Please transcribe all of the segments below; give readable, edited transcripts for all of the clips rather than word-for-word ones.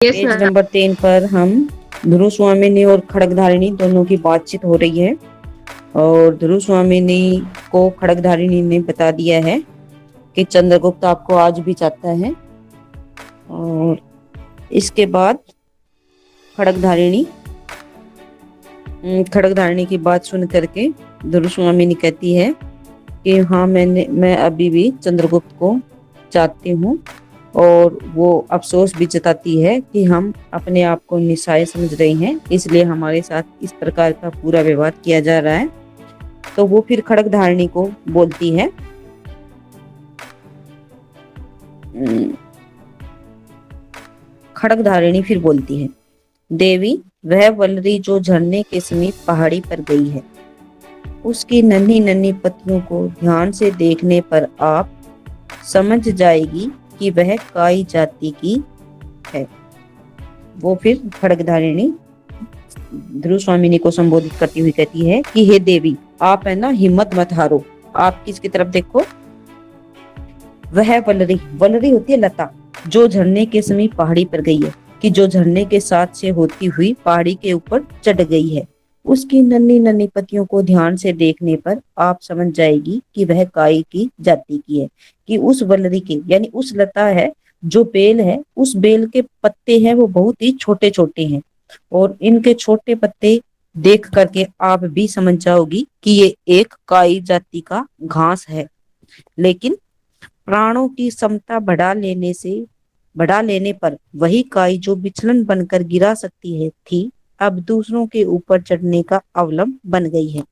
Yes page ma'am. Number 3 पर हम ध्रुव स्वामिनी और खड़गधारिणी दोनों की बातचीत हो रही है और ध्रुव स्वामिनी को खड़गधारिणी ने बता दिया है कि चंद्रगुप्त आपको आज भी चाहता है। और इसके बाद खड़गधारिणी खड़गधारिणी की बात सुन करके ध्रुव स्वामिनी कहती है कि हाँ मैं अभी भी चंद्रगुप्त को चाहती हूँ। और वो अफसोस भी जताती है कि हम अपने आप को निस्सहाय समझ रहे हैं, इसलिए हमारे साथ इस प्रकार का पूरा व्यवहार किया जा रहा है। तो वो फिर खड़गधारिणी को बोलती है, खड़गधारिणी फिर बोलती है, देवी वह वल्लरी जो झरने के समीप पहाड़ी पर गई है, उसकी नन्ही नन्ही पत्तियों को ध्यान से देखने पर आप समझ जाएगी कि वह काई जाति की है। वो फिर खड़गधारिणी ध्रुव स्वामिनी को संबोधित करती हुई कहती है कि हे देवी, आप है ना, हिम्मत मत हारो। आप किसकी तरफ देखो, वह वल्लरी, वल्लरी होती है लता, जो झरने के समीप पहाड़ी पर गई है, कि जो झरने के साथ से होती हुई पहाड़ी के ऊपर चढ़ गई है, उसकी नन्ही नन्ही पत्तियों को ध्यान से देखने पर आप समझ जाएगी कि वह काई की जाति की है। कि उस वल्लरी के यानी उस लता है, जो बेल है, उस बेल के पत्ते हैं वो बहुत ही छोटे छोटे हैं, और इनके छोटे पत्ते देख करके आप भी समझ जाओगी कि ये एक काई जाति का घास है। लेकिन प्राणों की क्षमता बढ़ा लेने पर वही काई जो विचलन बनकर गिरा सकती है थी, अब दूसरों के ऊपर चढ़ने का अवलंब बन गई है।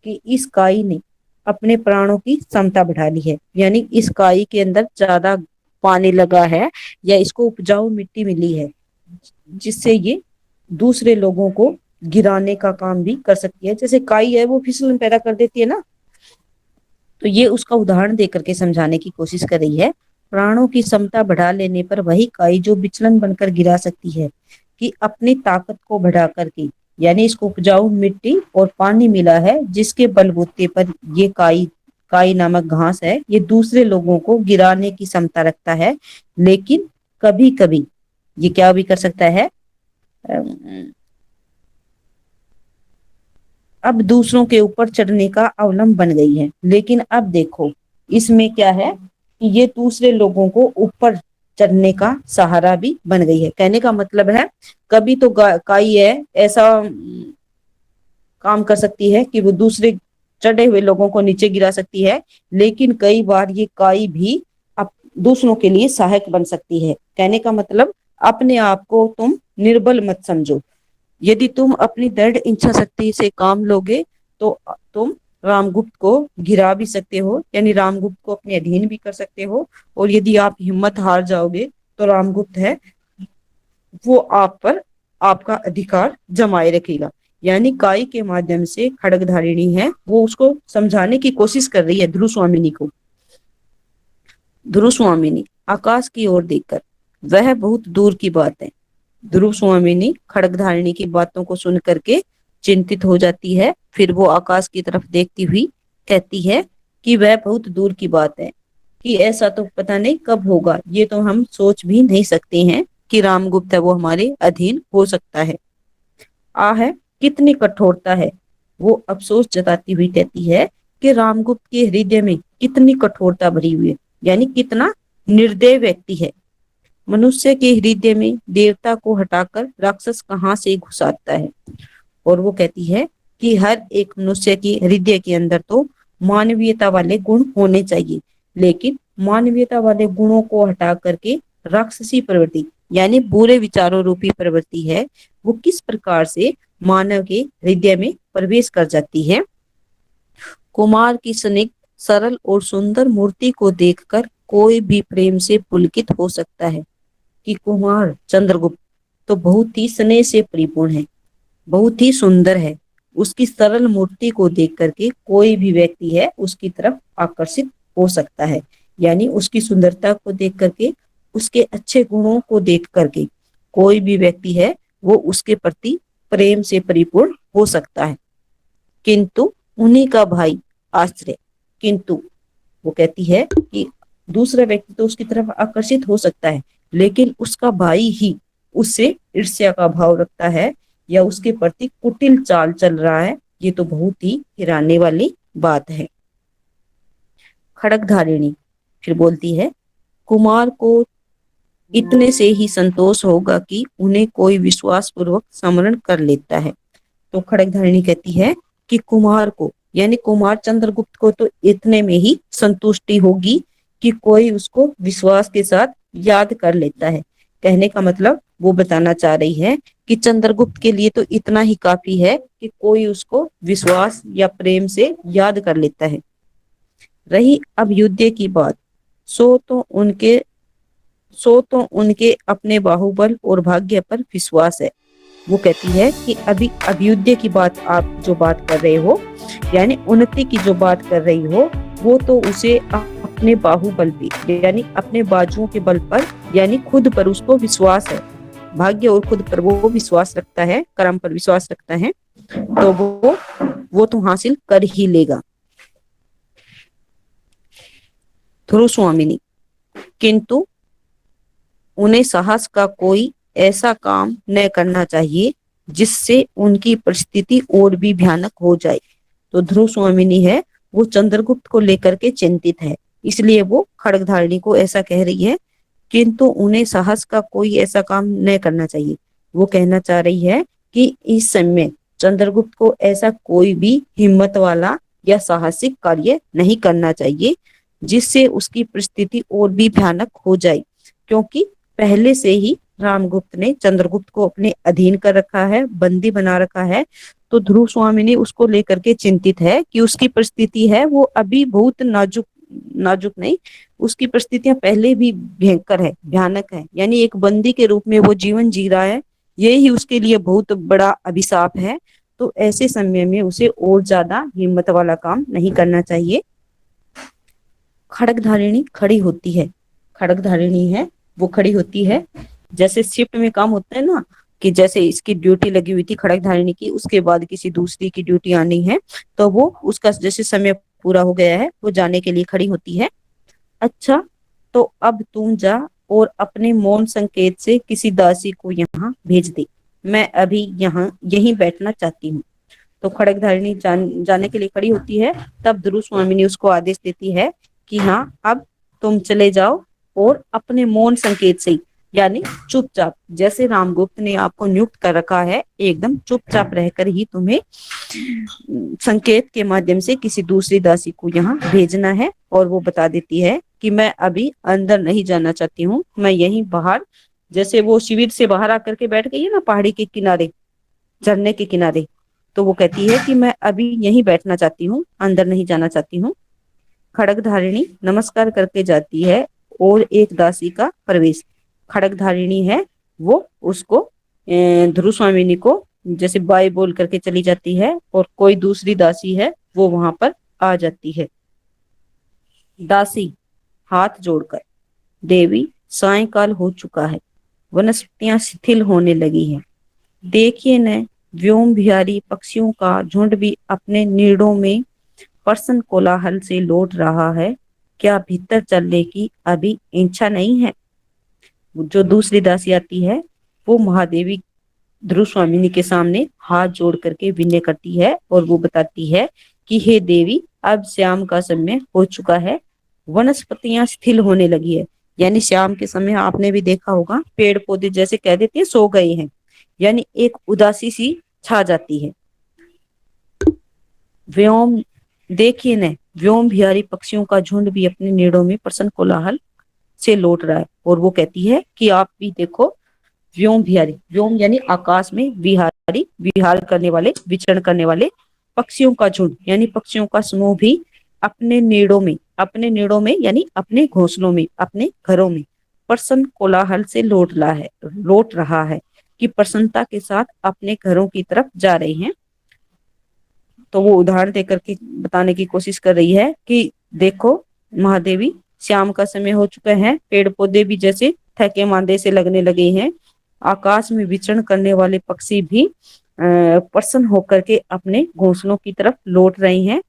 कि इस काई ने अपने प्राणों की क्षमता बढ़ा ली है, यानी इस काई के अंदर ज्यादा पानी लगा है या इसको उपजाऊ मिट्टी मिली है, जिससे ये दूसरे लोगों को गिराने का काम भी कर सकती है। जैसे काई है वो फिसलन पैदा कर देती है ना, तो ये उसका उदाहरण देकर के समझाने की कोशिश कर रही है। प्राणों की क्षमता बढ़ा लेने पर वही काई जो विचलन बनकर गिरा सकती है, कि अपनी ताकत को बढ़ा करके, यानी इसको उपजाऊ मिट्टी और पानी मिला है, जिसके बलबूते पर ये काई काई नामक घास है, ये दूसरे लोगों को गिराने की क्षमता रखता है। लेकिन कभी कभी ये क्या भी कर सकता है, अब दूसरों के ऊपर चढ़ने का अवलंब बन गई है। लेकिन अब देखो इसमें क्या है कि ये दूसरे लोगों को ऊपर चढ़ने का सहारा भी बन गई है। कहने का मतलब है, कभी तो काई है ऐसा काम कर सकती है कि वो दूसरे चढ़े हुए लोगों को नीचे गिरा सकती है, लेकिन कई बार ये काई भी दूसरों के लिए सहायक बन सकती है। कहने का मतलब, अपने आप को तुम निर्बल मत समझो। यदि तुम अपनी दृढ़ इच्छा शक्ति से काम लोगे तो तुम रामगुप्त को गिरा भी सकते हो, यानी रामगुप्त को अपने अधीन भी कर सकते हो। और यदि आप हिम्मत हार जाओगे तो रामगुप्त है वो आप पर आपका अधिकार जमाए रखेगा। यानी काई के माध्यम से खड़गधारिणी है वो उसको समझाने की कोशिश कर रही है ध्रुव स्वामिनी को। ध्रुव स्वामिनी आकाश की ओर देखकर, वह बहुत दूर की बात है। ध्रुव स्वामिनी खड़गधारिणी की बातों को सुन करके चिंतित हो जाती है। फिर वो आकाश की तरफ देखती हुई कहती है कि वह बहुत दूर की बात है, कि ऐसा तो पता नहीं कब होगा, ये तो हम सोच भी नहीं सकते हैं कि रामगुप्त है वो हमारे अधीन हो सकता है। है कितनी कठोरता है। वो अफसोस जताती हुई कहती है कि रामगुप्त के हृदय में कितनी कठोरता भरी हुई है, यानी कितना निर्दय व्यक्ति है। मनुष्य के हृदय में देवता को हटाकर राक्षस कहाँ से घुस आता है। और वो कहती है कि हर एक मनुष्य के हृदय के अंदर तो मानवीयता वाले गुण होने चाहिए, लेकिन मानवीयता वाले गुणों को हटा करके राक्षसी प्रवृत्ति यानी बुरे विचारों रूपी प्रवृत्ति है, वो किस प्रकार से मानव के हृदय में प्रवेश कर जाती है। कुमार की स्निग्ध सरल और सुंदर मूर्ति को देखकर कोई भी प्रेम से पुलकित हो सकता है। कि कुमार चंद्रगुप्त तो बहुत ही स्नेह से परिपूर्ण है, बहुत ही सुंदर है। उसकी सरल मूर्ति को देख करके कोई भी व्यक्ति है उसकी तरफ आकर्षित हो सकता है, यानी उसकी सुंदरता को देख करके, उसके अच्छे गुणों को देख करके कोई भी व्यक्ति है वो उसके प्रति प्रेम से परिपूर्ण हो सकता है। किंतु उन्हीं का भाई आश्रय, किंतु वो कहती है कि दूसरा व्यक्ति तो उसकी तरफ आकर्षित हो सकता है, लेकिन उसका भाई ही उससे ईर्ष्या का भाव रखता है या उसके प्रति कुटिल चाल चल रहा है, ये तो बहुत ही हिराने वाली बात है। खड़गधारिणी फिर बोलती है, कुमार को इतने से ही संतोष होगा कि उन्हें कोई विश्वास पूर्वक स्मरण कर लेता है। तो खड़गधारिणी कहती है कि कुमार को यानी कुमार चंद्रगुप्त को तो इतने में ही संतुष्टि होगी कि कोई उसको विश्वास के साथ याद कर लेता है। कहने का मतलब वो बताना चाह रही है कि चंद्रगुप्त के लिए तो इतना ही काफी है कि कोई उसको विश्वास या प्रेम से याद कर लेता है। रही अब युद्ध की बात, सो तो उनके अपने बाहुबल और भाग्य पर विश्वास है। वो कहती है कि अभी अभ्युदय की बात आप जो बात कर रहे हो, यानी उन्नति की जो बात कर रही हो, वो तो उसे अपने बाहुबल पे यानी अपने बाजुओं के बल पर यानी खुद पर उसको विश्वास है। भाग्य और खुद पर वो विश्वास रखता है, कर्म पर विश्वास रखता है, तो वो तो हासिल कर ही लेगा। ध्रुव स्वामिनी, किंतु उन्हें साहस का कोई ऐसा काम न करना चाहिए जिससे उनकी परिस्थिति और भी भयानक हो जाए। तो ध्रुव स्वामिनी है वो चंद्रगुप्त को लेकर के चिंतित है, इसलिए वो खड़गधारिणी को ऐसा कह रही है, किंतु उन्हें साहस का कोई ऐसा काम न करना चाहिए। वो कहना चाह रही है कि इस समय चंद्रगुप्त को ऐसा कोई भी हिम्मत वाला या साहसिक कार्य नहीं करना चाहिए जिससे उसकी परिस्थिति और भी भयानक हो जाए, क्योंकि पहले से ही रामगुप्त ने चंद्रगुप्त को अपने अधीन कर रखा है, बंदी बना रखा है। तो ध्रुव स्वामिनी उसको लेकर के चिंतित है कि उसकी परिस्थिति है वो अभी बहुत नाजुक नाजुक नहीं, उसकी परिस्थितियां पहले भी भयंकर है, भयानक है, यानी एक बंदी के रूप में वो जीवन जी रहा है, ये ही उसके लिए बहुत बड़ा अभिशाप है। तो ऐसे समय में उसे और ज्यादा हिम्मत वाला काम नहीं करना चाहिए। खड़गधारिणी खड़ी होती है, खड़गधारिणी है वो खड़ी होती है, जैसे शिफ्ट में काम होता है ना, कि जैसे इसकी ड्यूटी लगी हुई थी खड़गधारिणी की, उसके बाद किसी दूसरी की ड्यूटी आनी है, तो वो उसका जैसे समय पूरा हो गया है वो जाने के लिए खड़ी होती है। अच्छा, तो अब तुम जा और अपने मौन संकेत से किसी दासी को यहाँ भेज दे, मैं अभी यहाँ यहीं बैठना चाहती हूँ। तो खड़गधारिणी जाने के लिए खड़ी होती है। तब ध्रुव स्वामिनी उसको आदेश देती है कि हाँ अब तुम चले जाओ और अपने मौन संकेत से यानी चुपचाप, जैसे रामगुप्त ने आपको नियुक्त कर रखा है, एकदम चुपचाप रहकर ही तुम्हें संकेत के माध्यम से किसी दूसरी दासी को यहाँ भेजना है। और वो बता देती है कि मैं अभी अंदर नहीं जाना चाहती हूँ, मैं यहीं बाहर, जैसे वो शिविर से बाहर आकर के बैठ गई है ना पहाड़ी के किनारे, झरने के किनारे, तो वो कहती है कि मैं अभी यहीं बैठना चाहती हूँ, अंदर नहीं जाना चाहती हूँ। खड़गधारिणी नमस्कार करके जाती है और एक दासी का प्रवेश, खड़गधारिणी है वो उसको ध्रुव स्वामिनी को जैसे बाय बोल करके चली जाती है, और कोई दूसरी दासी है वो वहां पर आ जाती है। दासी हाथ जोड़कर, देवी सायंकाल हो चुका है, वनस्पतियां शिथिल होने लगी हैं, देखिए न व्योम विहारी पक्षियों का झुंड भी अपने नीड़ों में प्रसन्न कोलाहल से लौट रहा है, क्या भीतर चलने की अभी इच्छा नहीं है। जो दूसरी दासी आती है वो महादेवी ध्रुव स्वामिनी के सामने हाथ जोड़ करके विनय करती है और वो बताती है कि हे देवी, अब शाम का समय हो चुका है, वनस्पतियां शिथिल होने लगी है, यानी शाम के समय आपने भी देखा होगा पेड़ पौधे जैसे कह देते हैं सो गए हैं, यानी एक उदासी सी छा जाती है। व्योम देखिए न व्योम विहारी पक्षियों का झुंड भी अपने नीड़ों में प्रसन्न कोलाहल से लौट रहा है। और वो कहती है कि आप भी देखो, व्योम विहारी, व्योम यानी आकाश में, विहारी विहार करने वाले, विचरण करने वाले, पक्षियों का झुंड यानी पक्षियों का समूह भी अपने नीड़ों में यानी अपने घोंसलों में, अपने घरों में प्रसन्न कोलाहल से लौट रहा है कि प्रसन्नता के साथ अपने घरों की तरफ जा रहे हैं। तो वो उदाहरण देकर के बताने की कोशिश कर रही है कि देखो महादेवी, शाम का समय हो चुका है, पेड़ पौधे भी जैसे थके मांदे से लगने लगे हैं, आकाश में विचरण करने वाले पक्षी भी प्रसन्न होकर के अपने घोंसलों की तरफ लौट रहे हैं,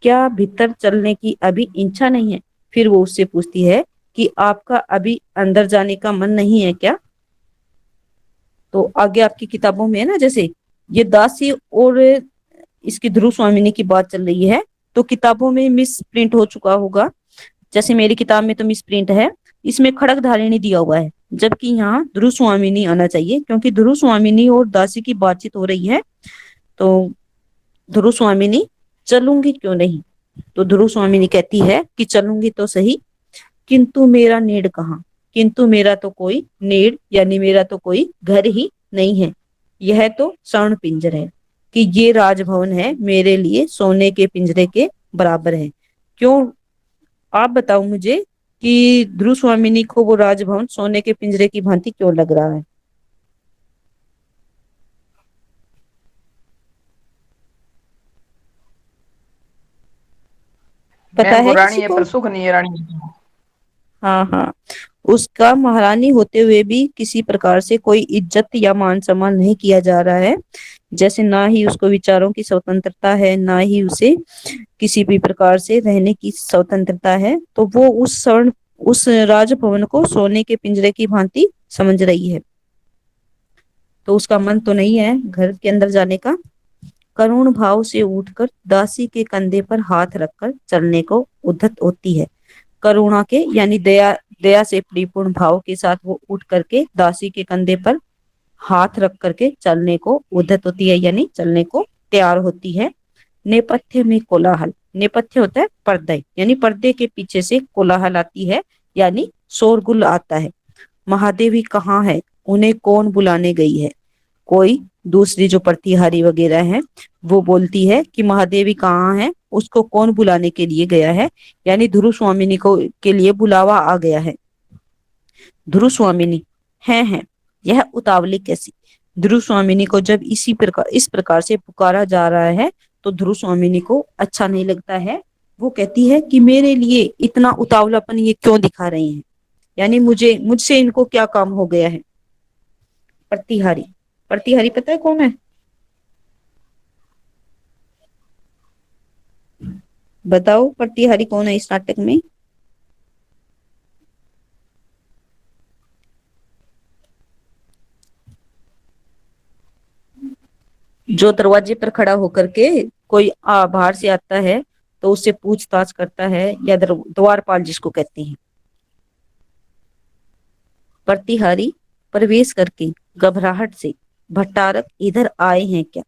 क्या भीतर चलने की अभी इच्छा नहीं है। फिर वो उससे पूछती है कि आपका अभी अंदर जाने का मन नहीं है क्या। तो आगे आपकी किताबों में है ना, जैसे ये दासी और इसकी ध्रुव स्वामिनी की बात चल रही है, तो किताबों में मिस प्रिंट हो चुका होगा। जैसे मेरी किताब में तो मिस प्रिंट है, इसमें खड़क धारिणी दिया हुआ है, जबकि यहाँ ध्रुव स्वामिनी आना चाहिए, क्योंकि ध्रुव स्वामिनी और दासी की बातचीत हो रही है। तो ध्रुव स्वामिनी, चलूंगी क्यों नहीं। तो ध्रुव स्वामिनी कहती है कि चलूंगी तो सही, किंतु मेरा नेड़ कहाँ। किंतु मेरा तो कोई नेड़ यानी मेरा तो कोई घर ही नहीं है, यह तो स्वर्ण पिंजर है, कि ये राजभवन है मेरे लिए सोने के पिंजरे के बराबर है। क्यों, आप बताओ मुझे कि ध्रुव स्वामिनी को वो राजभवन सोने के पिंजरे की भांति क्यों लग रहा है। पता मैम वो है किसी रानी है को। पर सुख नहीं है रानी की। हाँ हाँ, उसका महारानी होते हुए भी किसी प्रकार से कोई इज्जत या मान सम्मान नहीं किया जा रहा है। जैसे ना ही उसको विचारों की स्वतंत्रता है, ना ही उसे किसी भी प्रकार से रहने की स्वतंत्रता है। तो वो उस राजभवन को सोने के पिंजरे की भांति समझ रही है। तो उसका मन तो नहीं है घर के अंदर जाने का। करुण भाव से उठकर दासी के कंधे पर हाथ रखकर चलने को उद्यत होती है। करुणा के यानी दया दया से परिपूर्ण भाव के साथ वो उठ करके दासी के कंधे पर हाथ रख करके चलने को उद्यत होती है, यानी चलने को तैयार होती है। नेपथ्य में कोलाहल, नेपथ्य होता है पर्दे, यानी पर्दे के पीछे से कोलाहल आती है, यानी शोरगुल आता है। महादेवी कहाँ है, उन्हें कौन बुलाने गई है। कोई दूसरी जो प्रतिहारी वगैरह है वो बोलती है कि महादेवी कहाँ है, उसको कौन बुलाने के लिए गया है, यानी ध्रुव स्वामिनी को के लिए बुलावा आ गया है। ध्रुव स्वामिनी है यह उतावली कैसी। ध्रुव स्वामिनी को जब इस प्रकार से पुकारा जा रहा है तो ध्रुव स्वामिनी को अच्छा नहीं लगता है। वो कहती है कि मेरे लिए इतना उतावलापन ये क्यों दिखा रहे हैं, यानी मुझसे इनको क्या काम हो गया है। प्रतिहारी, प्रतिहारी पता है कौन है, बताओ प्रतिहारी कौन है इस नाटक में। जो दरवाजे पर खड़ा होकर के कोई बाहर से आता है तो उससे पूछताछ करता है, या द्वारपाल जिसको कहते हैं। प्रतिहारी प्रवेश करके घबराहट से, भट्टारक इधर आए हैं क्या।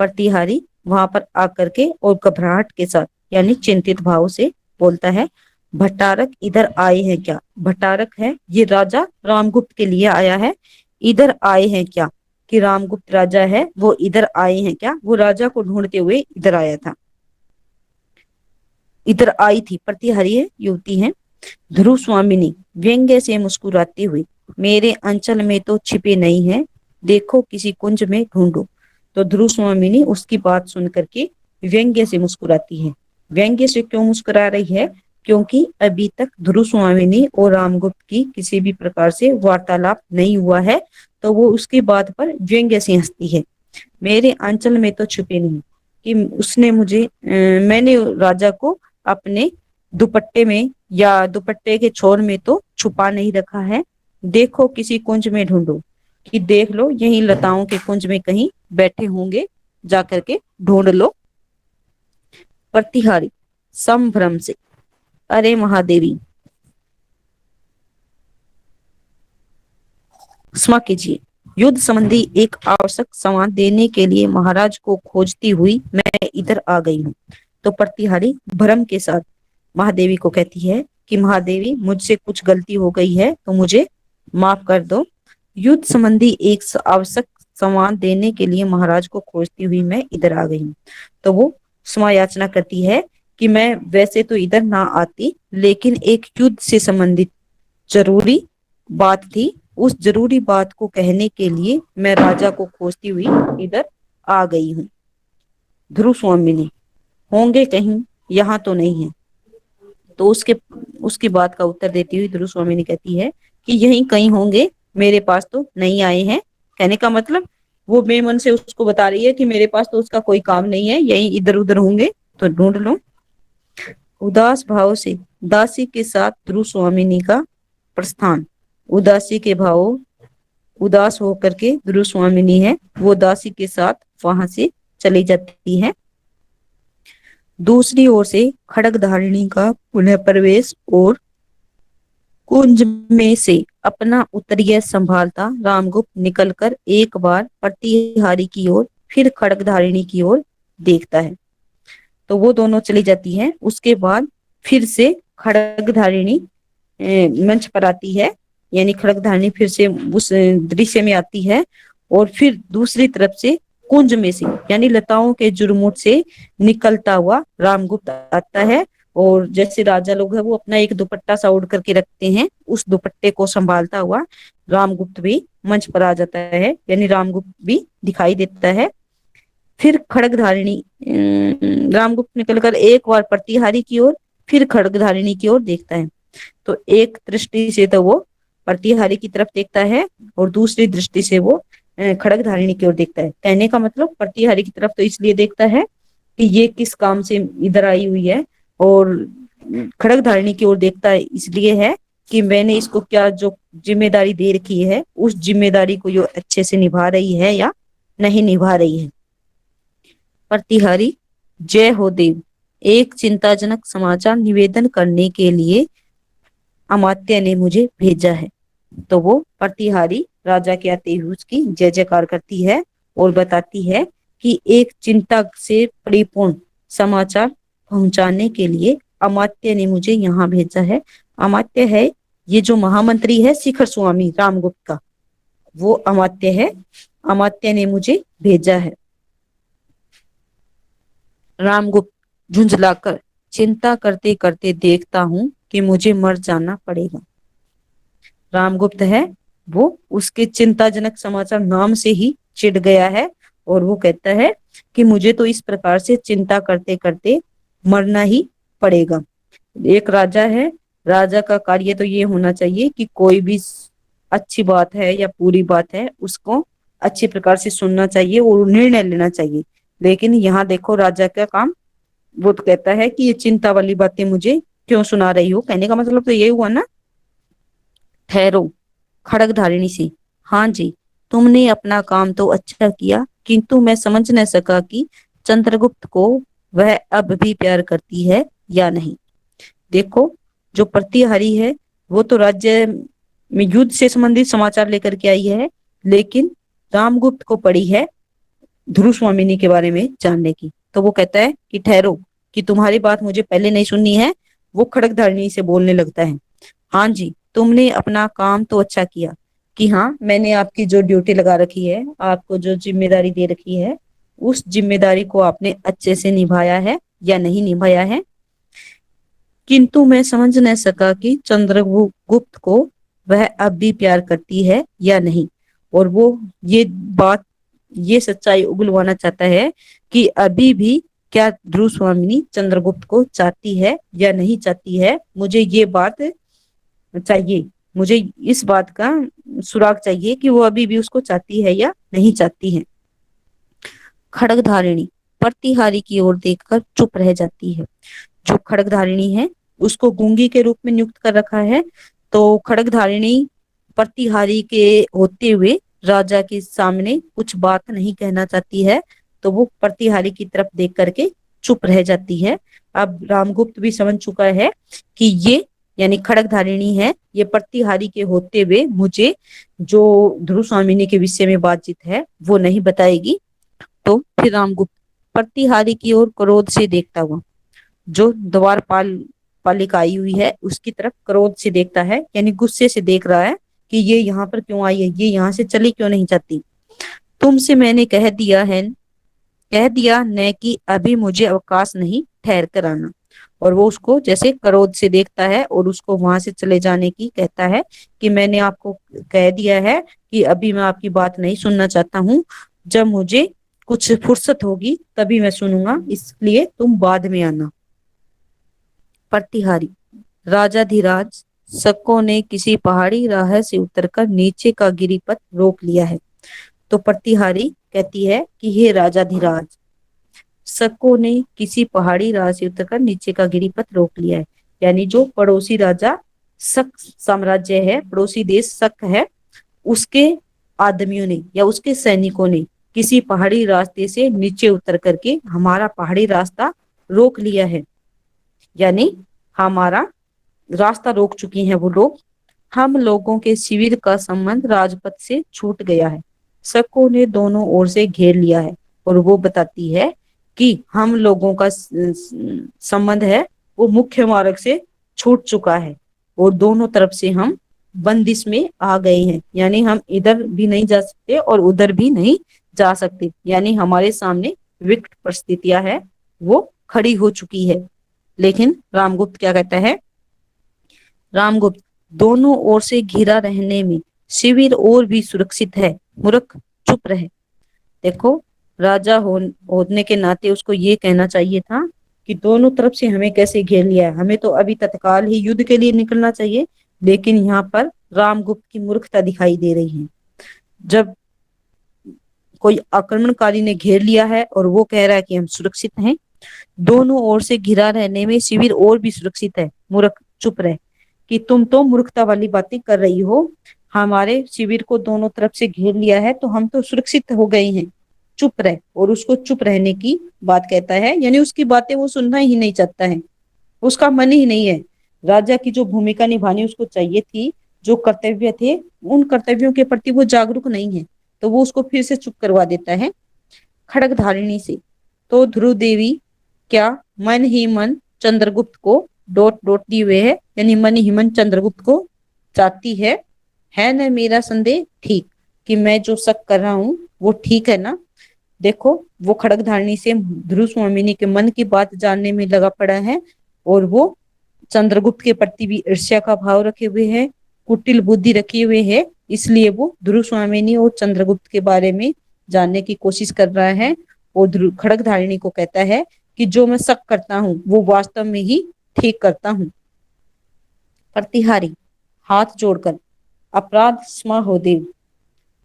प्रतिहारी वहां पर आकर के और घबराहट के साथ यानी चिंतित भाव से बोलता है, भट्टारक इधर आए हैं क्या। भट्टारक है ये राजा रामगुप्त के लिए आया है। इधर आए हैं क्या कि रामगुप्त राजा है वो इधर आए हैं क्या, वो राजा को ढूंढते हुए इधर आया था, इधर आई थी। प्रतिहारी है युवती है। ध्रुव स्वामिनी व्यंग्य से मुस्कुराती हुई, मेरे अंचल में तो छिपे नहीं है, देखो किसी कुंज में ढूंढो। तो ध्रुव स्वामिनी उसकी बात सुन करके व्यंग्य से मुस्कुराती है। व्यंग्य से क्यों मुस्कुरा रही है, क्योंकि अभी तक ध्रुव स्वामिनी और रामगुप्त की किसी भी प्रकार से वार्तालाप नहीं हुआ है, तो वो उसकी बात पर व्यंग्य से हंसती है। मेरे अंचल में तो छुपे नहीं, कि उसने मैंने राजा को अपने दुपट्टे में या दुपट्टे के छोर में तो छुपा नहीं रखा है, देखो किसी कुंज में ढूंढो, कि देख लो यही लताओं के कुंज में कहीं बैठे होंगे, जाकर के ढूंढ लो। प्रतिहारी संभ्रम से, अरे महादेवी क्षमा कीजिए, युद्ध संबंधी एक आवश्यक संवाद देने के लिए महाराज को खोजती हुई मैं इधर आ गई हूँ। तो प्रतिहारी भ्रम के साथ महादेवी को कहती है कि महादेवी मुझसे कुछ गलती हो गई है तो मुझे माफ कर दो। युद्ध संबंधी एक आवश्यक संवाद देने के लिए महाराज को खोजती हुई मैं इधर आ गई हूँ। तो वो क्षमा याचना करती है कि मैं वैसे तो इधर ना आती, लेकिन एक युद्ध से संबंधित जरूरी बात थी, उस जरूरी बात को कहने के लिए मैं राजा को खोजती हुई इधर आ गई हूँ। ध्रुव स्वामिनी होंगे कहीं, यहाँ तो नहीं है। तो उसकी बात का उत्तर देती हुई ध्रुव स्वामिनी कहती है कि यहीं कहीं होंगे, मेरे पास तो नहीं आए हैं। कहने का मतलब वो बेमन से उसको बता रही है कि मेरे पास तो उसका कोई काम नहीं है, यहीं इधर उधर होंगे तो ढूंढ लो। उदास भाव से दासी के साथ ध्रुव स्वामिनी का प्रस्थान। उदासी के भाव उदास होकर के ध्रुवस्वामिनी है वो दासी के साथ वहां से चली जाती है। दूसरी ओर से खड्गधारिणी का पुनः प्रवेश और कुंज में से अपना उत्तरीय संभालता रामगुप्त निकलकर एक बार प्रतिहारी की ओर फिर खड्गधारिणी की ओर देखता है। तो वो दोनों चली जाती हैं। उसके बाद फिर से खड्गधारिणी मंच पर आती है, यानी खड्गधारिणी फिर से उस दृश्य में आती है और फिर दूसरी तरफ से कुंज में से यानी लताओं के जुरमुट से निकलता हुआ रामगुप्त आता है। और जैसे राजा लोग हैं वो अपना एक दुपट्टा सा ओढ़ करके रखते हैं, उस दुपट्टे को संभालता हुआ रामगुप्त भी मंच पर आ जाता है, यानी रामगुप्त भी दिखाई देता है। फिर खड्गधारिणी रामगुप्त निकलकर एक बार प्रतिहारी की ओर फिर खड्गधारिणी की ओर देखता है। तो एक दृष्टि से तो वो प्रतिहारी की तरफ देखता है और दूसरी दृष्टि से वो खड्गधारिणी की ओर देखता है। कहने का मतलब प्रतिहारी की तरफ तो इसलिए देखता है कि ये किस काम से इधर आई हुई है, और खड्गधारिणी की ओर देखता है इसलिए है कि मैंने इसको क्या जो जिम्मेदारी दे रखी है उस जिम्मेदारी को ये अच्छे से निभा रही है या नहीं निभा रही है। प्रतिहारी, जय हो देव, एक चिंताजनक समाचार निवेदन करने के लिए अमात्य ने मुझे भेजा है। तो वो प्रतिहारी राजा के आते हुए उसकी जय जयकार करती है और बताती है कि एक चिंता से परिपूर्ण समाचार पहुंचाने के लिए अमात्य ने मुझे यहाँ भेजा है। अमात्य है ये जो महामंत्री है शिखर स्वामी रामगुप्त का, वो अमात्य है। अमात्य ने मुझे भेजा है। रामगुप्त झुंझलाकर चिंता करते करते देखता हूँ कि मुझे मर जाना पड़ेगा। रामगुप्त है वो उसके चिंताजनक समाचार नाम से ही चिढ़ गया है और वो कहता है कि मुझे तो इस प्रकार से चिंता करते करते मरना ही पड़ेगा। एक राजा है, राजा का कार्य तो ये होना चाहिए कि कोई भी अच्छी बात है या पूरी बात है उसको अच्छी प्रकार से सुनना चाहिए और निर्णय लेना चाहिए। लेकिन यहाँ देखो राजा का काम, वो तो कहता है कि ये चिंता वाली बातें मुझे क्यों सुना रही हो। कहने का मतलब तो ये हुआ ना। ठहरो, खड्गधारिणी से, हाँ जी, तुमने अपना काम तो अच्छा किया, किंतु मैं समझ न सका कि चंद्रगुप्त को वह अब भी प्यार करती है या नहीं। देखो जो प्रतिहारी है वो तो राज्य में युद्ध से संबंधित समाचार लेकर के आई है, लेकिन रामगुप्त को पड़ी है ध्रुवस्वामिनी के बारे में जानने की। तो वो कहता है कि ठहरो, कि तुम्हारी बात मुझे पहले नहीं सुननी है। वो खड्गधारिणी से बोलने लगता है, हाँ जी, तुमने अपना काम तो अच्छा किया, कि हाँ मैंने आपकी जो ड्यूटी लगा रखी है, आपको जो जिम्मेदारी दे रखी है, उस जिम्मेदारी को आपने अच्छे से निभाया है या नहीं निभाया है। किंतु मैं समझ न सका कि चंद्रगुप्त को वह अब भी प्यार करती है या नहीं। और वो ये बात, ये सच्चाई उगलवाना चाहता है कि अभी भी क्या ध्रुवस्वामिनी चंद्रगुप्त को चाहती है या नहीं चाहती है। मुझे ये बात चाहिए, मुझे इस बात का सुराग चाहिए कि वो अभी भी उसको चाहती है या नहीं चाहती है। खड्गधारिणी प्रतिहारी की ओर देखकर चुप रह जाती है। जो खड्गधारिणी है उसको गूंगी के रूप में नियुक्त कर रखा है, तो खड्गधारिणी प्रतिहारी के होते हुए राजा के सामने कुछ बात नहीं कहना चाहती है, तो वो प्रतिहारी की तरफ देख करके चुप रह जाती है। अब रामगुप्त भी समझ चुका है कि ये यानी खड्गधारिणी है, ये प्रतिहारी के होते हुए मुझे जो ध्रुवस्वामिनी के विषय में बातचीत है वो नहीं बताएगी। तो फिर रामगुप्त प्रतिहारी की ओर क्रोध से देखता हुआ, जो द्वारपाल पालिका आई हुई है उसकी तरफ क्रोध से देखता है, यानी गुस्से से देख रहा है कि ये यहाँ पर क्यों आई है, ये यहाँ से चली क्यों नहीं जाती। तुमसे मैंने कह दिया न कि अभी मुझे अवकाश नहीं, ठहर कर आना। और वो उसको जैसे क्रोध से देखता है और उसको वहां से चले जाने की कहता है कि मैंने आपको कह दिया है कि अभी मैं आपकी बात नहीं सुनना चाहता हूँ, जब मुझे कुछ फुर्सत होगी तभी मैं सुनूंगा, इसलिए तुम बाद में आना। प्रतिहारी, राजाधिराज शकों ने किसी पहाड़ी राह से उतरकर नीचे का गिरिपथ रोक लिया है। तो प्रतिहारी कहती है कि हे राजाधिराज, शकों ने किसी पहाड़ी राह से उतरकर नीचे का गिरिपथ रोक लिया है, यानी जो पड़ोसी राजा शक साम्राज्य है, पड़ोसी देश शक है, उसके आदमियों ने या उसके सैनिकों ने किसी पहाड़ी रास्ते से नीचे उतर करके हमारा पहाड़ी रास्ता रोक लिया है, यानी हमारा रास्ता रोक चुकी हैं वो लोग। हम लोगों के शिविर का संबंध राजपथ से छूट गया है। शकों ने दोनों ओर से घेर लिया है और वो बताती है कि हम लोगों का संबंध है वो मुख्य मार्ग से छूट चुका है और दोनों तरफ से हम बंदिश में आ गए हैं, यानी हम इधर भी नहीं जा सकते और उधर भी नहीं जा सकते, यानी हमारे सामने विकट परिस्थितियां है वो खड़ी हो चुकी है। लेकिन रामगुप्त क्या कहता है, रामगुप्त दोनों ओर से घिरा रहने में शिविर और भी सुरक्षित है, मूर्ख चुप रहे। देखो, राजा होने के नाते उसको ये कहना चाहिए था कि दोनों तरफ से हमें कैसे घेर लिया है, हमें तो अभी तत्काल ही युद्ध के लिए निकलना चाहिए, लेकिन यहाँ पर रामगुप्त की मूर्खता दिखाई दे रही है। जब कोई आक्रमणकारी ने घेर लिया है और वो कह रहा है कि हम सुरक्षित हैं, दोनों ओर से घिरा रहने में शिविर और भी सुरक्षित है, मूर्ख चुप रहे, कि तुम तो मूर्खता वाली बातें कर रही हो। हमारे शिविर को दोनों तरफ से घेर लिया है तो हम तो सुरक्षित हो गए हैं, चुप रहे। और उसको चुप रहने की बात कहता है, यानी उसकी बातें वो सुनना ही नहीं चाहता है, उसका मन ही नहीं है। राजा की जो भूमिका निभानी उसको चाहिए थी, जो कर्तव्य थे, उन कर्तव्यों के प्रति वो जागरूक नहीं है, तो वो उसको फिर से चुप करवा देता है खड़गधारिणी से। तो ध्रुव देवी क्या मन ही मन चंद्रगुप्त को डोट डोट दिए हुए है, यानी मन ही मन चंद्रगुप्त को चाहती है न मेरा संदेह ठीक, कि मैं जो शक कर रहा हूं वो ठीक है ना। देखो, वो खड़गधारिणी से ध्रुव स्वामिनी के मन की बात जानने में लगा पड़ा है और वो चंद्रगुप्त के प्रति भी ईर्ष्या का भाव रखे हुए है, कुटिल बुद्धि रखे हुए है, इसलिए वो ध्रुव स्वामिनी और चंद्रगुप्त के बारे में जानने की कोशिश कर रहा है। और खड़गधारिणी को कहता है कि जो मैं शक करता हूँ वो वास्तव में ही ठीक करता हूँ। प्रतिहारी हाथ जोड़कर, अपराध क्षमा हो देव,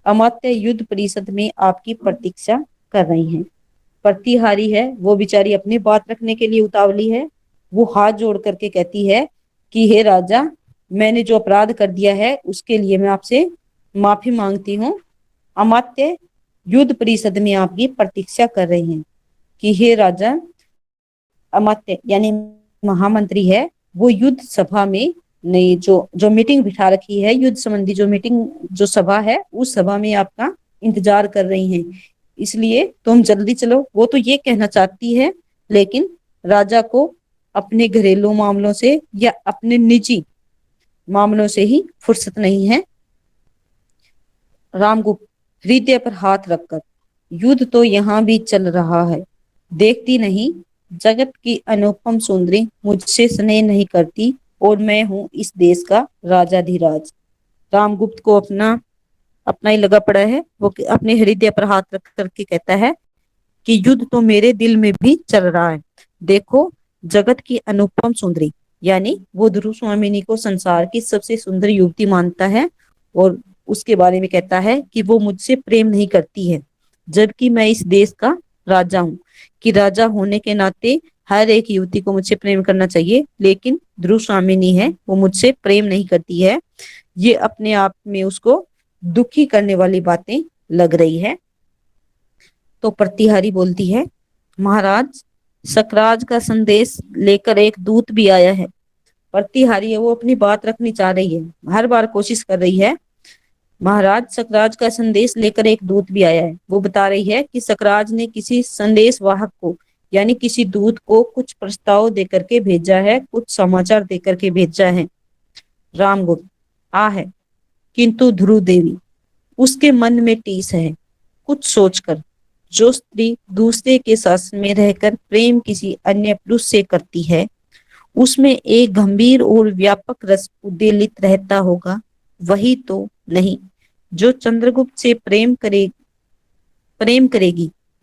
अमात्य युद्ध परिषद में आपकी प्रतीक्षा कर रही हैं। प्रतिहारी है वो बेचारी अपनी बात रखने के लिए उतावली है, वो हाथ जोड़ करके कहती है कि हे राजा, मैंने जो अपराध कर दिया है उसके लिए मैं आपसे माफी मांगती हूँ। अमात्य युद्ध परिषद में आपकी प्रतीक्षा कर रहे हैं कि हे राजा, अमात्य यानी महामंत्री है, वो युद्ध सभा में नहीं, जो मीटिंग बिठा रखी है, युद्ध संबंधी जो मीटिंग जो सभा है, उस सभा में आपका इंतजार कर रही हैं, इसलिए तुम जल्दी चलो। वो तो ये कहना चाहती है, लेकिन राजा को अपने घरेलू मामलों से या अपने निजी मामलों से ही फुर्सत नहीं है। रामगुप्त हृदय पर हाथ रखकर, युद्ध तो यहाँ भी चल रहा है, देखती नहीं जगत की अनुपम सुंदरी मुझसे स्नेह नहीं करती और मैं हूँ इस देश का राजाधिराज। रामगुप्त को अपना ही लगा पड़ा है, वो अपने हृदय पर हाथ रख करके कहता है कि युद्ध तो मेरे दिल में भी चल रहा है। देखो, जगत की अनुपम सुंदरी, यानी वो ध्रुव स्वामिनी को संसार की सबसे सुंदर युवती मानता है और उसके बारे में कहता है कि वो मुझसे प्रेम नहीं करती है, जबकि मैं इस देश का राजा हूँ, कि राजा होने के नाते हर एक युवती को मुझसे प्रेम करना चाहिए, लेकिन ध्रुव स्वामिनी है वो मुझसे प्रेम नहीं करती है। ये अपने आप में उसको दुखी करने वाली बातें लग रही है। तो प्रतिहारी बोलती है, महाराज, सकराज का संदेश लेकर एक दूत भी आया है। प्रतिहारी है वो अपनी बात रखनी चाह रही है, हर बार कोशिश कर रही है। महाराज, सकराज का संदेश लेकर एक दूत भी आया है। वो बता रही है कि सकराज ने किसी संदेश वाहक को, यानी किसी दूत को कुछ प्रस्ताव देकर के भेजा है, कुछ समाचार देकर के भेजा है। रामगुप्त आ है, किंतु ध्रुव देवी, उसके मन में टीस है। कुछ सोचकर, जो स्त्री दूसरे के साथ में रहकर प्रेम किसी अन्य पुरुष से करती है, उसमें एक गंभीर और व्यापक रस उद्वेलित रहता होगा, वही तो नहीं जो चंद्रगुप्त से प्रेम करेगी,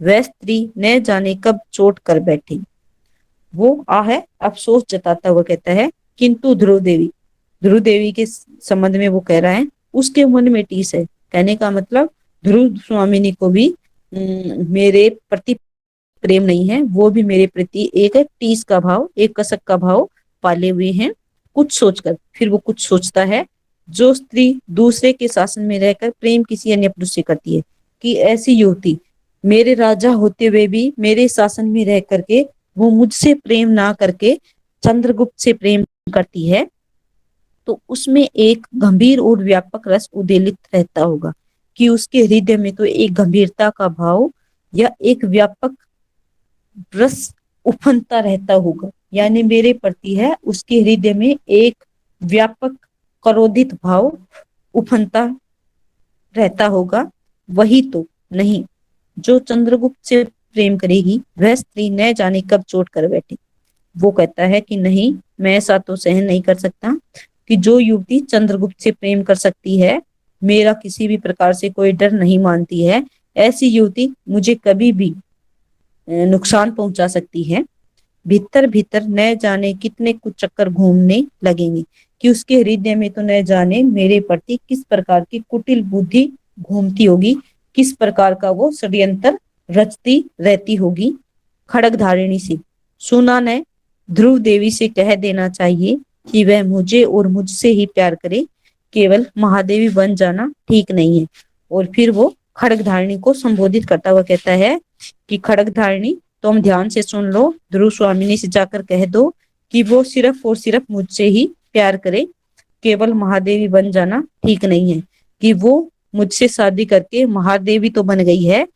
वह स्त्री न जाने कब चोट कर बैठे। वो है अफसोस जताता हुआ कहता है, किंतु ध्रुव देवी के संबंध में वो कह रहा है उसके मन में टीस है। कहने का मतलब ध्रुव स्वामिनी को भी मेरे प्रति प्रेम नहीं है, वो भी मेरे प्रति एक टीस का भाव, एक कसक का भाव पाले हुए हैं। कुछ सोचकर, फिर वो कुछ सोचता है जो स्त्री दूसरे के शासन में रहकर प्रेम किसी अन्य पुरुष से करती है, कि ऐसी युवती मेरे राजा होते हुए भी मेरे शासन में रह करके वो मुझसे प्रेम ना करके चंद्रगुप्त से प्रेम करती है, तो उसमें एक गंभीर और व्यापक रस उद्वेलित रहता होगा, कि उसके हृदय में तो एक गंभीरता का भाव या एक व्यापक रस उफनता रहता होगा। यानी मेरे प्रति है उसके हृदय में एक व्यापक क्रोधित भाव उफनता रहता होगा। वही तो नहीं, जो चंद्रगुप्त से प्रेम करेगी वह स्त्री न जाने कब चोट कर बैठे। वो कहता है कि नहीं, मैं ऐसा तो सहन नहीं कर सकता कि जो युवती चंद्रगुप्त से प्रेम कर सकती है, मेरा किसी भी प्रकार से कोई डर नहीं मानती है, ऐसी युवती मुझे कभी भी नुकसान पहुंचा सकती है। भीतर भीतर न जाने कितने कुछ चक्कर घूमने लगेंगे, कि उसके हृदय में तो न जाने मेरे प्रति किस प्रकार की कुटिल बुद्धि घूमती होगी, किस प्रकार का वो षड्यंत्र रचती रहती होगी। खड़गधारिणी से सुना ने ध्रुव देवी से कह देना चाहिए कि वह मुझे और मुझसे ही प्यार करे, केवल महादेवी बन जाना ठीक नहीं है। और फिर वो खड़गधारिणी को संबोधित करता हुआ कहता है कि खड़गधारिणी, तुम ध्यान से सुन लो, ध्रुव स्वामिनी से जाकर कह दो कि वो सिर्फ और सिर्फ मुझसे ही प्यार करे, केवल महादेवी बन जाना ठीक नहीं है। कि वो मुझसे शादी करके महादेवी तो बन गई है,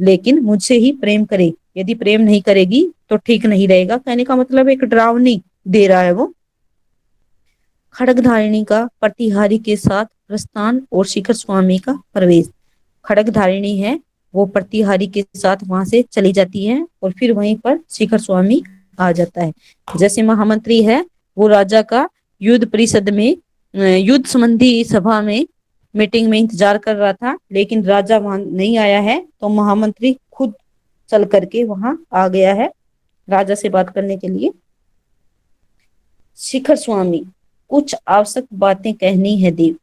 लेकिन मुझसे ही प्रेम करे, यदि प्रेम नहीं करेगी तो ठीक नहीं रहेगा। कहने का मतलब एक डरावनी दे रहा है वो। खड़गधारिणी का प्रतिहारी के साथ प्रस्थान और शिखर स्वामी का प्रवेश। खड़गधारिणी है वो प्रतिहारी के साथ वहां से चली जाती है और फिर वहीं पर शिखर स्वामी आ जाता है। जैसे महामंत्री है वो राजा का युद्ध परिषद में युद्ध संबंधी सभा में मीटिंग में इंतजार कर रहा था, लेकिन राजा वहां नहीं आया है, तो महामंत्री खुद चल करके वहां आ गया है राजा से बात करने के लिए। शिखर स्वामी, कुछ आवश्यक बातें कहनी है देव।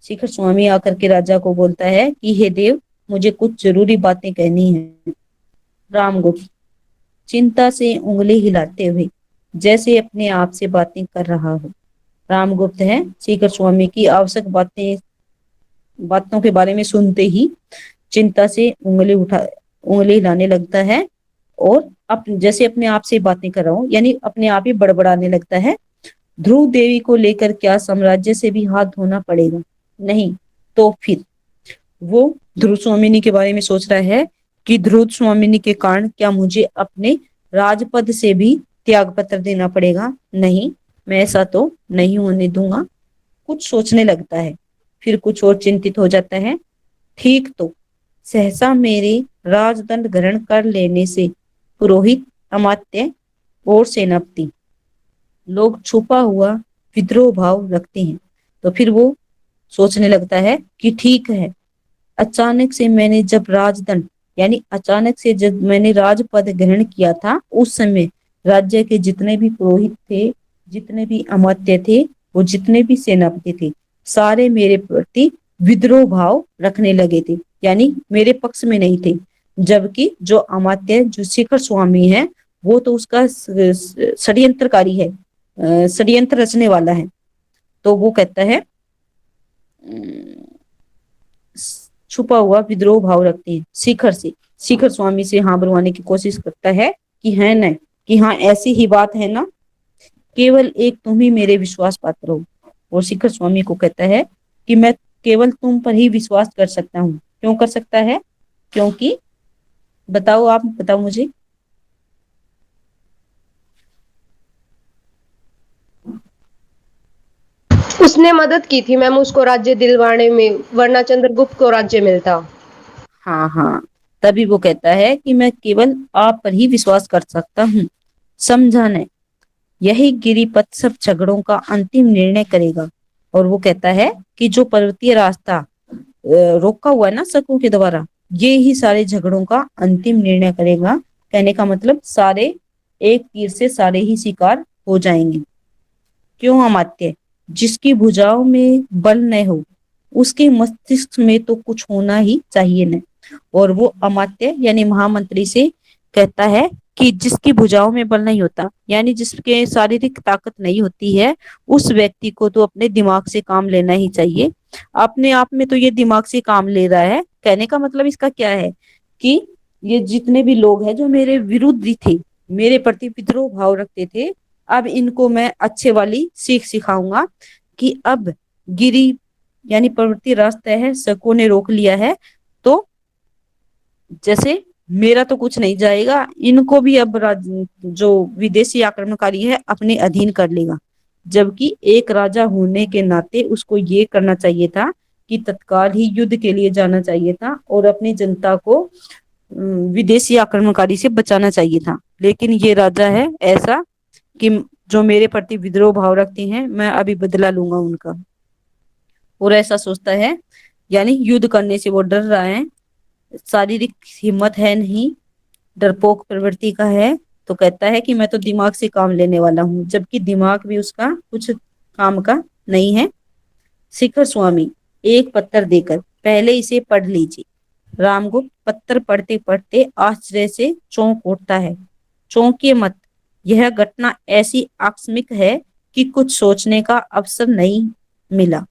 शिखर स्वामी आकर के राजा को बोलता है कि हे देव, मुझे कुछ जरूरी बातें कहनी है। रामगुप्त चिंता से उंगली हिलाते हुए जैसे अपने आप से बातें कर रहा हो। रामगुप्त है शिखर स्वामी की आवश्यक बातों के बारे में सुनते ही चिंता से उंगली हिलाने लगता है और जैसे अपने आप से बातें कर रहा हूं, यानी अपने आप ही बड़बड़ाने लगता है। ध्रुव देवी को लेकर क्या साम्राज्य से भी हाथ धोना पड़ेगा? नहीं तो फिर वो ध्रुव स्वामिनी के बारे में सोच रहा है कि ध्रुव स्वामिनी के कारण क्या मुझे अपने राजपद से भी त्याग पत्र देना पड़ेगा? नहीं, मैं ऐसा तो नहीं होने दूंगा। कुछ सोचने लगता है, फिर कुछ और चिंतित हो जाता है। ठीक तो सहसा मेरे राजदंड ग्रहण कर लेने से पुरोहित, अमात्य और सेनापति लोग छुपा हुआ विद्रोह भाव रखते हैं। तो फिर वो सोचने लगता है कि ठीक है, अचानक से मैंने जब राजदंड यानी अचानक से जब मैंने राजपद ग्रहण किया था, उस समय राज्य के जितने भी पुरोहित थे, जितने भी अमात्य थे, वो जितने भी सेनापति थे, सारे मेरे प्रति विद्रोह भाव रखने लगे थे, यानी मेरे पक्ष में नहीं थे। जबकि जो अमात्य, जो शिखर स्वामी है, वो तो उसका षड्यंत्रकारी है, षड्यंत्र रचने वाला है। तो वो कहता है छुपा हुआ विद्रोह भाव रखते हैं शिखर स्वामी से हाँ बुलवाने की कोशिश करता है कि है न, कि हाँ ऐसी ही बात है ना, केवल एक तुम ही मेरे विश्वास पात्र हो। और शिखर स्वामी को कहता है कि मैं केवल तुम पर ही विश्वास कर सकता हूँ। क्यों कर सकता है? क्योंकि बताओ, आप बताओ मुझे। उसने मदद की थी मैम उसको राज्य दिलवाने में, वरना चंद्रगुप्त को राज्य मिलता। हाँ हाँ, तभी वो कहता है कि मैं केवल आप पर ही विश्वास कर सकता हूँ। समझा न? यही गिरिपथ सब झगड़ों का अंतिम निर्णय करेगा। और वो कहता है कि जो पर्वतीय रास्ता रोका हुआ है ना शकों के द्वारा, ये ही सारे झगड़ों का अंतिम निर्णय करेगा। कहने का मतलब सारे एक तीर से सारे ही शिकार हो जाएंगे। क्यों अमात्य? जिसकी भुजाओं में बल न हो, उसके मस्तिष्क में तो कुछ होना ही चाहिए न। और वो अमात्य यानी महामंत्री से कहता है कि जिसकी भुजाओं में बल नहीं होता, यानी जिसके शारीरिक ताकत नहीं होती है, उस व्यक्ति को तो अपने दिमाग से काम लेना ही चाहिए। अपने आप में तो ये दिमाग से काम ले रहा है। कहने का मतलब इसका क्या है कि ये जितने भी लोग हैं जो मेरे विरुद्ध थे, मेरे प्रति विद्रोह भाव रखते थे, अब इनको मैं अच्छे वाली सीख सिखाऊंगा कि अब गिरी यानी प्रवृत्ति रास्ता है, शकों ने रोक लिया है, तो जैसे मेरा तो कुछ नहीं जाएगा, इनको भी अब जो विदेशी आक्रमणकारी है अपने अधीन कर लेगा। जबकि एक राजा होने के नाते उसको ये करना चाहिए था कि तत्काल ही युद्ध के लिए जाना चाहिए था और अपनी जनता को विदेशी आक्रमणकारी से बचाना चाहिए था। लेकिन ये राजा है ऐसा कि जो मेरे प्रति विद्रोह भाव रखते हैं, मैं अभी बदला लूंगा उनका, और ऐसा सोचता है, यानी युद्ध करने से वो डर रहा है, शारीरिक हिम्मत है नहीं, डरपोक प्रवृत्ति का है, तो कहता है कि मैं तो दिमाग से काम लेने वाला हूं, जबकि दिमाग भी उसका कुछ काम का नहीं है। शिखर स्वामी एक पत्थर देकर पहले इसे पढ़ लीजिए। रामगुप्त पत्थर पढ़ते पढ़ते आश्चर्य से चौंक उठता है। चौंकिए मत, यह घटना ऐसी आकस्मिक है कि कुछ सोचने का अवसर नहीं मिला।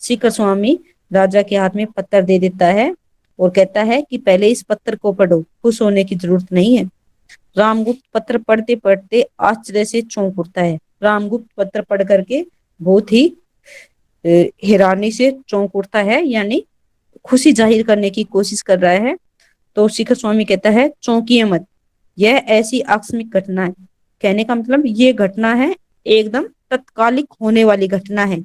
शिखर स्वामी राजा के हाथ में पत्थर दे देता है और कहता है कि पहले इस पत्र को पढ़ो, खुश होने की जरूरत नहीं है। रामगुप्त पत्र पढ़ते पढ़ते आश्चर्य से चौंक उठता है। रामगुप्त पत्र पढ़ करके बहुत ही हैरानी से चौंक उठता है, यानी खुशी जाहिर करने की कोशिश कर रहा है। तो शिखर स्वामी कहता है चौंकिए मत, यह ऐसी आकस्मिक घटना है। कहने का मतलब ये घटना है एकदम तत्कालिक होने वाली घटना है,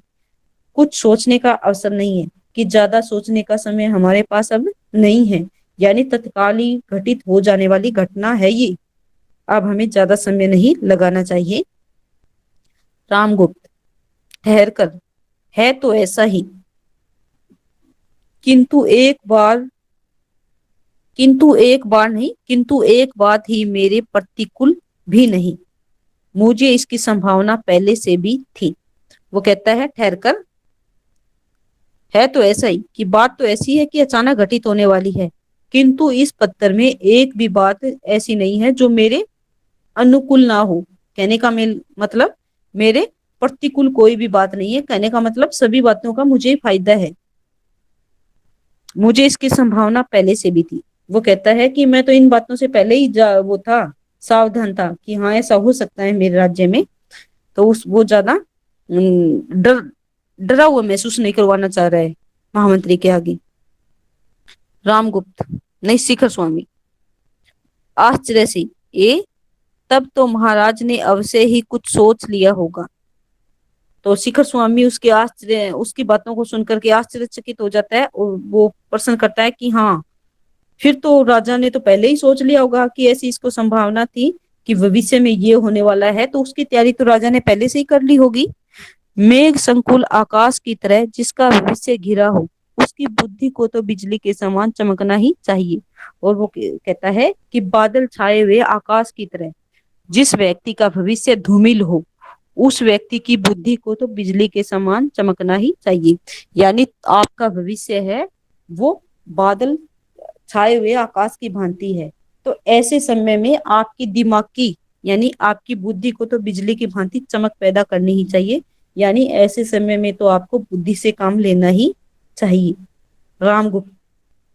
कुछ सोचने का अवसर नहीं है, कि ज्यादा सोचने का समय हमारे पास अब नहीं है, यानी तत्काली घटित हो जाने वाली घटना है ये, अब हमें ज्यादा समय नहीं लगाना चाहिए। रामगुप्त ठहर कर, है तो ऐसा ही, किंतु एक बात ही मेरे प्रतिकूल भी नहीं, मुझे इसकी संभावना पहले से भी थी। वो कहता है ठहर कर, है तो ऐसा ही कि बात तो ऐसी है कि अचानक घटित होने वाली है, किंतु इस पत्थर में एक भी बात ऐसी नहीं है जो मेरे अनुकूल ना हो। कहने का मतलब मेरे प्रतिकूल कोई भी बात नहीं है। कहने का मतलब सभी बातों का मुझे फायदा है, मुझे इसकी संभावना पहले से भी थी। वो कहता है कि मैं तो इन बातों से पहले ही वो था, सावधान था कि हाँ ऐसा हो सकता है मेरे राज्य में। तो वो ज्यादा डरा हुआ महसूस नहीं करवाना चाह रहा है महामंत्री के आगे। रामगुप्त नहीं, शिखर स्वामी आश्चर्य से, तब तो महाराज ने अवश्य ही कुछ सोच लिया होगा। तो शिखर स्वामी उसकी बातों को सुनकर के आश्चर्यचकित हो जाता है और वो प्रश्न करता है कि हाँ, फिर तो राजा ने तो पहले ही सोच लिया होगा कि ऐसी इसको संभावना थी कि भविष्य में ये होने वाला है, तो उसकी तैयारी तो राजा ने पहले से ही कर ली होगी। मेघ संकुल आकाश की तरह जिसका भविष्य घिरा हो, उसकी बुद्धि को तो बिजली के समान चमकना ही चाहिए। और वो कहता है कि बादल छाए हुए आकाश की तरह जिस व्यक्ति का भविष्य धूमिल हो, उस व्यक्ति की बुद्धि को तो बिजली के समान चमकना ही चाहिए। यानी आपका भविष्य है वो बादल छाए हुए आकाश की भांति है, तो ऐसे समय में आपकी दिमाग की यानी आपकी बुद्धि को तो बिजली की भांति चमक पैदा करनी ही चाहिए। यानी ऐसे समय में तो आपको बुद्धि से काम लेना ही चाहिए। रामगुप्त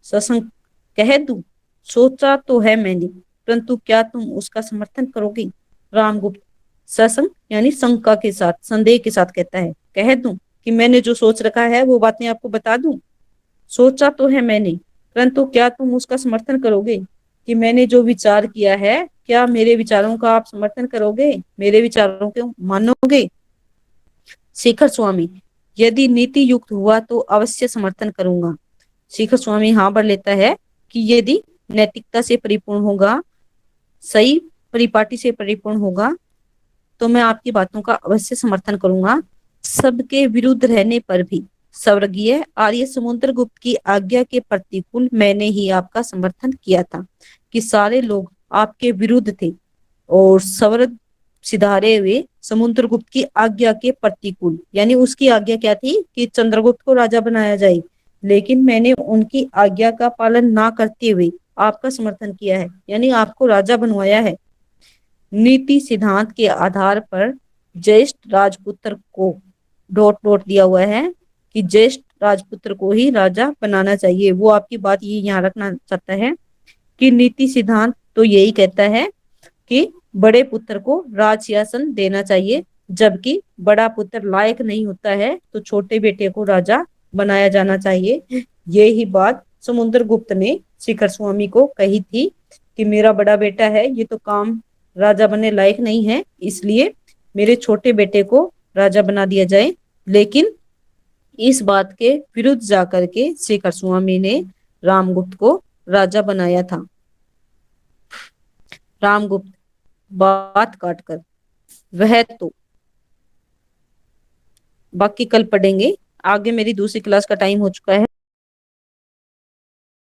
ससंग कह दूं, सोचा तो है मैंने, परंतु क्या तुम उसका समर्थन करोगे? रामगुप्त ससंग यानी शंका के साथ, संदेह के साथ कहता है, कह दूं कि मैंने जो सोच रखा है वो बातें आपको बता दूं? सोचा तो है मैंने, परंतु क्या तुम उसका समर्थन करोगे? कि मैंने जो विचार किया है, क्या मेरे विचारों का आप समर्थन करोगे, मेरे विचारों को मानोगे? शिखर स्वामी यदि नीति युक्त हुआ तो अवश्य समर्थन करूंगा। शिखर स्वामी हाँ भर लेता है कि यदि नैतिकता से परिपूर्ण होगा, सही परिपाटी से परिपूर्ण होगा, तो मैं आपकी बातों का अवश्य समर्थन करूंगा। सबके विरुद्ध रहने पर भी स्वर्गीय आर्य समुद्रगुप्त की आज्ञा के प्रतिकूल मैंने ही आपका समर्थन किया था कि सारे लोग आपके विरुद्ध थे, और स्वर्ग सिधारे हुए समुद्रगुप्त की आज्ञा के प्रतिकूल, यानी उसकी आज्ञा क्या थी कि चंद्रगुप्त को राजा बनाया जाए, लेकिन मैंने उनकी आज्ञा का पालन ना करते हुए आपका समर्थन किया है, यानी आपको राजा बनवाया है। नीति सिद्धांत के आधार पर ज्येष्ठ राजपुत्र को डॉट डॉट दिया हुआ है कि ज्येष्ठ राजपुत्र को ही राजा बनाना चाहिए। वो आपकी बात ये यहाँ रखना चाहता है कि नीति सिद्धांत तो यही कहता है कि बड़े पुत्र को राज सिंहासन देना चाहिए, जबकि बड़ा पुत्र लायक नहीं होता है तो छोटे बेटे को राजा बनाया जाना चाहिए। यही बात समुद्रगुप्त ने शिखर स्वामी को कही थी कि मेरा बड़ा बेटा है, ये तो काम राजा बनने लायक नहीं है, इसलिए मेरे छोटे बेटे को राजा बना दिया जाए। लेकिन इस बात के विरुद्ध जाकर के शिखर स्वामी ने रामगुप्त को राजा बनाया था। रामगुप्त बात काटकर वह तो, बाकी कल पढ़ेंगे। आगे मेरी दूसरी क्लास का टाइम हो चुका है।